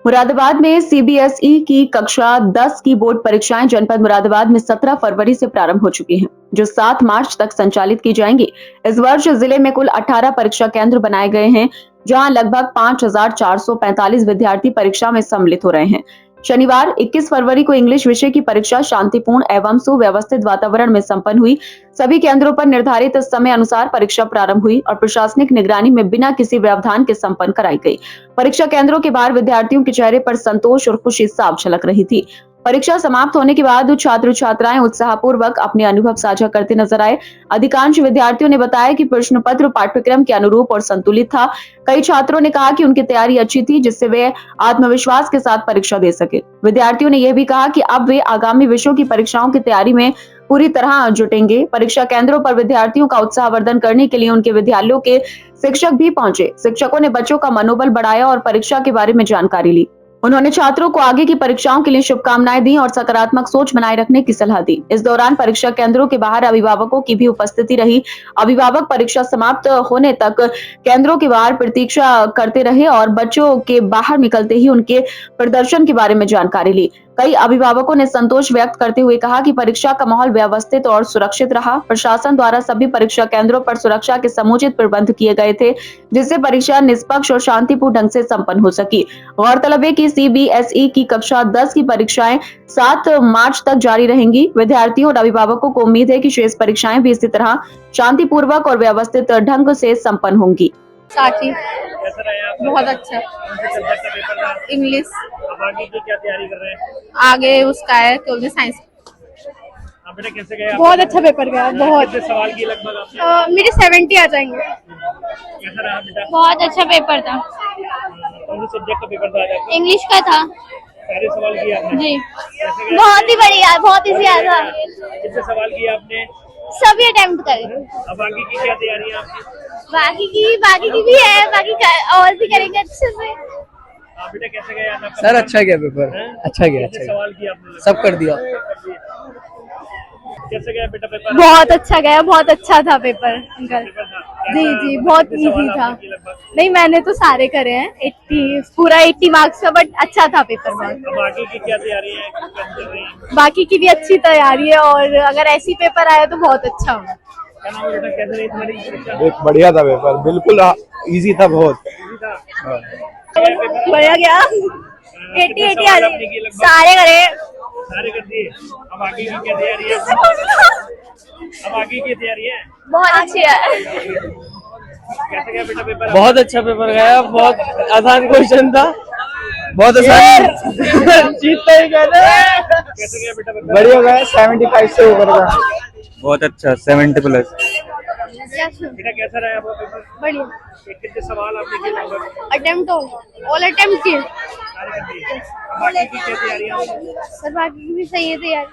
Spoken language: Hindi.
मुरादाबाद में सीबीएसई की कक्षा 10 की बोर्ड परीक्षाएं जनपद मुरादाबाद में 17 फरवरी से प्रारंभ हो चुकी हैं, जो 7 मार्च तक संचालित की जाएंगी। इस वर्ष जिले में कुल 18 परीक्षा केंद्र बनाए गए हैं, जहां लगभग 5,445 विद्यार्थी परीक्षा में सम्मिलित हो रहे हैं। शनिवार 21 फरवरी को इंग्लिश विषय की परीक्षा शांतिपूर्ण एवं सुव्यवस्थित वातावरण में संपन्न हुई। सभी केंद्रों पर निर्धारित समय अनुसार परीक्षा प्रारंभ हुई और प्रशासनिक निगरानी में बिना किसी व्यवधान के संपन्न कराई गई। परीक्षा केंद्रों के बाहर विद्यार्थियों के चेहरे पर संतोष और खुशी साफ झलक रही थी। परीक्षा समाप्त होने के बाद छात्र छात्राएं उत्साहपूर्वक अपने अनुभव साझा करते नजर आए। अधिकांश विद्यार्थियों ने बताया कि प्रश्न पत्र पाठ्यक्रम के अनुरूप और संतुलित था। कई छात्रों ने कहा कि उनकी तैयारी अच्छी थी, जिससे वे आत्मविश्वास के साथ परीक्षा दे सके। विद्यार्थियों ने यह भी कहा कि अब वे आगामी विषयों की परीक्षाओं की तैयारी में पूरी तरह जुटेंगे। परीक्षा केंद्रों पर विद्यार्थियों का उत्साहवर्धन करने के लिए उनके विद्यालयों के शिक्षक भी पहुंचे। शिक्षकों ने बच्चों का मनोबल बढ़ाया और परीक्षा के बारे में जानकारी ली। उन्होंने छात्रों को आगे की परीक्षाओं के लिए शुभकामनाएं दी और सकारात्मक सोच बनाए रखने की सलाह दी। इस दौरान परीक्षा केंद्रों के बाहर अभिभावकों की भी उपस्थिति रही। अभिभावक परीक्षा समाप्त होने तक केंद्रों के बाहर प्रतीक्षा करते रहे और बच्चों के बाहर निकलते ही उनके प्रदर्शन के बारे में जानकारी ली। कई अभिभावकों ने संतोष व्यक्त करते हुए कहा कि परीक्षा का माहौल व्यवस्थित और सुरक्षित रहा। प्रशासन द्वारा सभी परीक्षा केंद्रों पर सुरक्षा के समुचित प्रबंध किए गए थे, जिससे परीक्षा निष्पक्ष और शांतिपूर्ण ढंग से संपन्न हो सकी। गौरतलब है कि सीबीएसई की कक्षा 10 की परीक्षाएं 7 मार्च तक जारी रहेंगी। विद्यार्थियों और अभिभावकों को उम्मीद है कि शेष परीक्षाएं भी इसी तरह शांतिपूर्वक और व्यवस्थित ढंग से संपन्न होंगी। साथी बहुत अच्छा। इंग्लिश। अब आगे की क्या तैयारी कर रहे हैं? आगे उसका है तो साइंस। बेटा कैसे गया? बहुत अच्छा पेपर गया। बहुत कितने सवाल किए लगभग आपने? मेरे 70 आ जाएंगे। कैसा रहा बेटा? बहुत अच्छा पेपर था। कौन से सब्जेक्ट का पेपर था आज आपका? इंग्लिश का था सारे सवाल किए आपने? जी। कैसे गया? बहुत ही बढ़िया, बहुत इजी आया था। कितने सवाल किए आपने? सभी अटेम्प्ट करे। अब आगे की क्या तैयारी है आपकी? बाकी की भी है, और भी करेंगे अच्छे से। बेटा कैसे गया आपका? सर अच्छा गया पेपर। अच्छा गया। कितने सवाल किए आपने? सब कर दिया। कैसे गया बेटा पेपर? बहुत अच्छा गया। बहुत अच्छा था पेपर अंकल। पेपर था? जी जी, बहुत कितने सवाल इजी था। आपने किए लगभग? नहीं, मैंने तो सारे करे हैं। 80 पूरा 80 मार्क्स का, बट अच्छा था पेपर बहुत। अब आगे की क्या तैयारी है? क्या चल रही है? बाकी की भी अच्छी तैयारी है और अगर ऐसी पेपर आया तो बहुत अच्छा होगा। क्या नाम है बेटा? कैसे रही तुम्हारी परीक्षा? एक बढ़िया था पेपर, बिल्कुल इजी था बहुत। इजी था? बढ़िया गया। 80 आ रहे सारे करे। सारे कर दिए। अब आगे की क्या तैयारी है? अब आगे की तैयारी है? बहुत अच्छी है। कैसे गया बेटा पेपर? बहुत अच्छा पेपर गया। बहुत आसान क्वेश्चन था। बहुत आसान। जीतता ही कहना। कैसे गया बेटा पेपर? बढ़िया गया, 75 से ऊपर का। बहुत अच्छा 70+। बेटा कैसा रहा आपका पेपर? बढ़िया। कितने सवाल आपने किए लगभग? अटेम्प्ट ऑल अटेम्प्ट किए। सारे कर दिए। अब आगे की क्या तैयारी है? सर बाकी की भी सही है तैयारी।